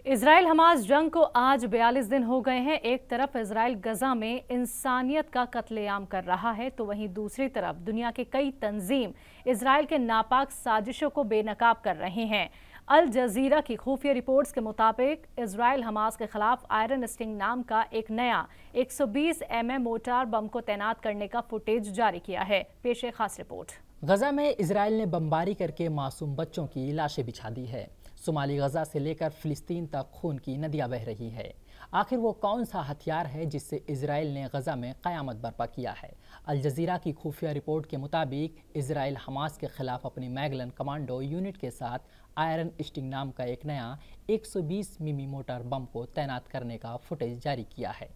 Israel Hamas जंग को आज 42 दिन हो गए हैं। एक तरफ इसराइल गजा में इंसानियत का कत्लेआम कर रहा है तो वहीं दूसरी तरफ दुनिया के कई तंजीम इसराइल के नापाक साजिशों को बेनकाब कर रहे हैं। अल जजीरा की खुफिया रिपोर्ट्स के मुताबिक इसराइल हमास के खिलाफ आयरन स्टिंग नाम का एक नया 120 mm मोर्टार बम को तैनात करने का फुटेज जारी किया है। पेश खास रिपोर्ट। गजा में इसराइल ने बमबारी करके मासूम बच्चों की लाशें बिछा दी है। शुमाली गजा से लेकर फिलिस्तीन तक खून की नदियां बह रही है। आखिर वो कौन सा हथियार है जिससे इसराइल ने गजा में क़यामत बर्पा किया है? अल जजीरा की खुफिया रिपोर्ट के मुताबिक इसराइल हमास के खिलाफ अपनी मैगलन कमांडो यूनिट के साथ आयरन स्टिंग नाम का एक नया 120 मिमी मोटर बम को तैनात करने का फुटेज जारी किया है।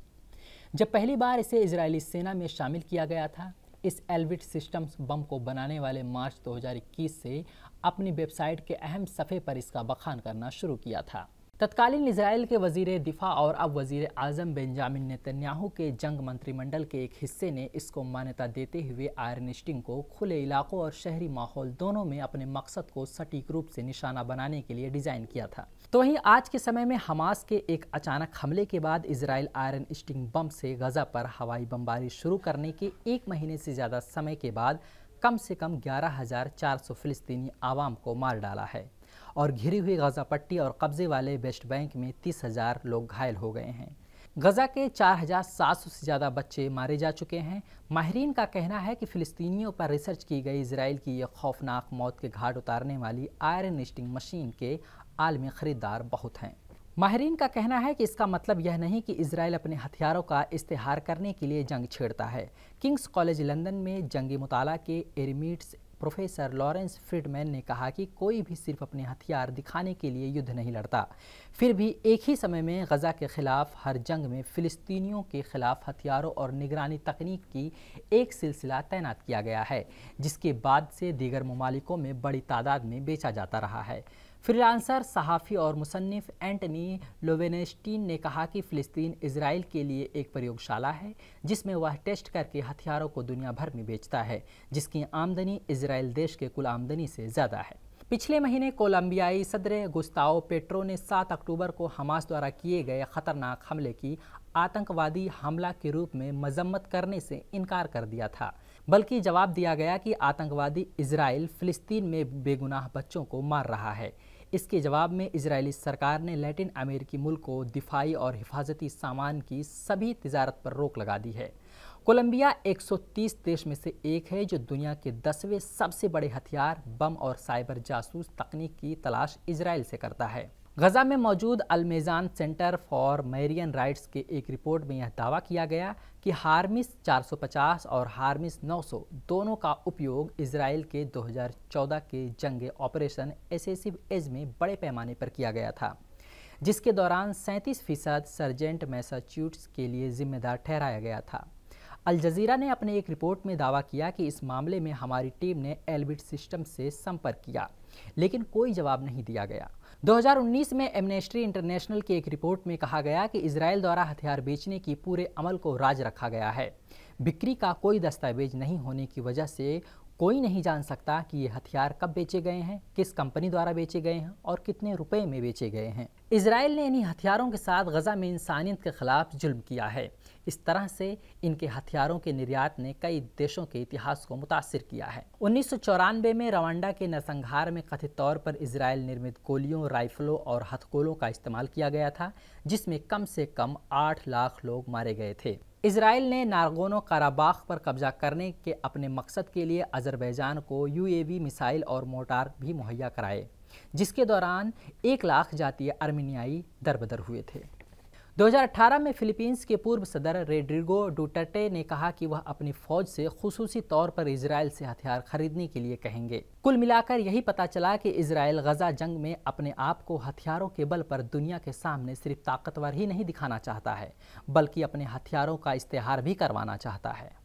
जब पहली बार इसे इजरायली सेना में शामिल किया गया था, इस एल्विट सिस्टम्स बम को बनाने वाले मार्च 2021 से अपनी वेबसाइट के अहम सफ़े पर इसका बखान करना शुरू किया था। तत्कालीन इजराइल के वजीर दिफा और अब वजीर आज़म बेंजामिन नेतन्याहू के जंग मंत्रिमंडल के एक हिस्से ने इसको मान्यता देते हुए आयरन स्टिंग को खुले इलाकों और शहरी माहौल दोनों में अपने मकसद को सटीक रूप से निशाना बनाने के लिए डिज़ाइन किया था। तो वहीं आज के समय में हमास के एक अचानक हमले के बाद इसराइल आयरन स्टिंग बम से गजा पर हवाई बमबारी शुरू करने के एक महीने से ज़्यादा समय के बाद कम से कम 11,400 फिलिस्तीनी आवाम को मार डाला है और घिरी हुई गजा पट्टी और कब्जे वाले वेस्ट बैंक में 30,000 लोग घायल हो गए हैं। गजा के 4,700 से ज़्यादा बच्चे मारे जा चुके हैं। माहिरीन का कहना है कि फ़िलिस्तीनियों पर रिसर्च की गई इसराइल की ये खौफनाक मौत के घाट उतारने वाली आयरन स्टिंग मशीन के आलमी ख़रीदार बहुत हैं। माहिरीन का कहना है कि इसका मतलब यह नहीं कि इसराइल अपने हथियारों का इस्तेहार करने के लिए जंग छेड़ता है। किंग्स कॉलेज लंदन में जंगी मुताला के एरिमिट्स प्रोफेसर लॉरेंस फ्रीडमैन ने कहा कि कोई भी सिर्फ अपने हथियार दिखाने के लिए युद्ध नहीं लड़ता। फिर भी एक ही समय में गजा के खिलाफ हर जंग में फ़िलिस्तीनियों के खिलाफ हथियारों और निगरानी तकनीक की एक सिलसिला तैनात किया गया है, जिसके बाद से दीगर ममालिकों में बड़ी तादाद में बेचा जाता रहा है। फ्रीलांसर, सहाफ़ी और मुसन्निफ़ एंटनी लोवेनेस्टीन ने कहा कि फ़िलिस्तीन इसराइल के लिए एक प्रयोगशाला है जिसमें वह टेस्ट करके हथियारों को दुनिया भर में बेचता है, जिसकी आमदनी इसराइल देश के कुल आमदनी से ज़्यादा है। पिछले महीने कोलंबियाई सदर गुस्ताओ पेट्रो ने 7 अक्टूबर को हमास द्वारा किए गए ख़तरनाक हमले की आतंकवादी हमला के रूप में मजम्मत करने से इनकार कर दिया था, बल्कि जवाब दिया गया कि आतंकवादी इसराइल फ़िलिस्तीन में बेगुनाह बच्चों को मार रहा है। इसके जवाब में इजरायली सरकार ने लैटिन अमेरिकी मुल्क को दिफाई और हिफाजती सामान की सभी तिजारत पर रोक लगा दी है। कोलंबिया 130 देश में से एक है जो दुनिया के 10वें सबसे बड़े हथियार, बम और साइबर जासूस तकनीक की तलाश इजराइल से करता है। गजा में मौजूद अल-मेज़ान सेंटर फॉर मैरियन राइट्स के एक रिपोर्ट में यह दावा किया गया कि हार्मिस 450 और हार्मिस 900 दोनों का उपयोग इजराइल के 2014 के जंग ऑपरेशन एसेसिव एज में बड़े पैमाने पर किया गया था, जिसके दौरान 37% सर्जेंट मैसाचुसेट्स के लिए जिम्मेदार ठहराया गया था। अल जजीरा ने अपने एक रिपोर्ट में दावा किया कि इस मामले में हमारी टीम ने एल्बिट सिस्टम से संपर्क किया, लेकिन कोई जवाब नहीं दिया गया। 2019 में एमनेस्टी इंटरनेशनल की एक रिपोर्ट में कहा गया कि इसराइल द्वारा हथियार बेचने की पूरे अमल को राज रखा गया है। बिक्री का कोई दस्तावेज नहीं होने की वजह से कोई नहीं जान सकता कि ये हथियार कब बेचे गए हैं, किस कंपनी द्वारा बेचे गए हैं और कितने रुपए में बेचे गए हैं। इसराइल ने इन्हीं हथियारों के साथ गजा में इंसानियत के खिलाफ जुल्म किया है। इस तरह से इनके हथियारों के निर्यात ने कई देशों के इतिहास को मुतासिर किया है। 1994 में रवांडा के नरसंहार में कथित तौर पर इसराइल निर्मित गोलियों, राइफलों और हथगोलों का इस्तेमाल किया गया था, जिसमें कम से कम 8 लाख लोग मारे गए थे। इसराइल ने नागोर्नो कराबाख पर कब्जा करने के अपने मकसद के लिए अज़रबैजान को यूएवी मिसाइल और मोर्टार भी मुहैया कराए, जिसके दौरान 1 लाख जातीय अर्मीनियाई दरबदर हुए थे। 2018 में फिलीपींस के पूर्व सदर रोड्रिगो डुटर्टे ने कहा कि वह अपनी फौज से खुसूसी तौर पर इसराइल से हथियार खरीदने के लिए कहेंगे। कुल मिलाकर यही पता चला कि इसराइल गजा जंग में अपने आप को हथियारों के बल पर दुनिया के सामने सिर्फ ताकतवर ही नहीं दिखाना चाहता है, बल्कि अपने हथियारों का इस्तेहार भी करवाना चाहता है।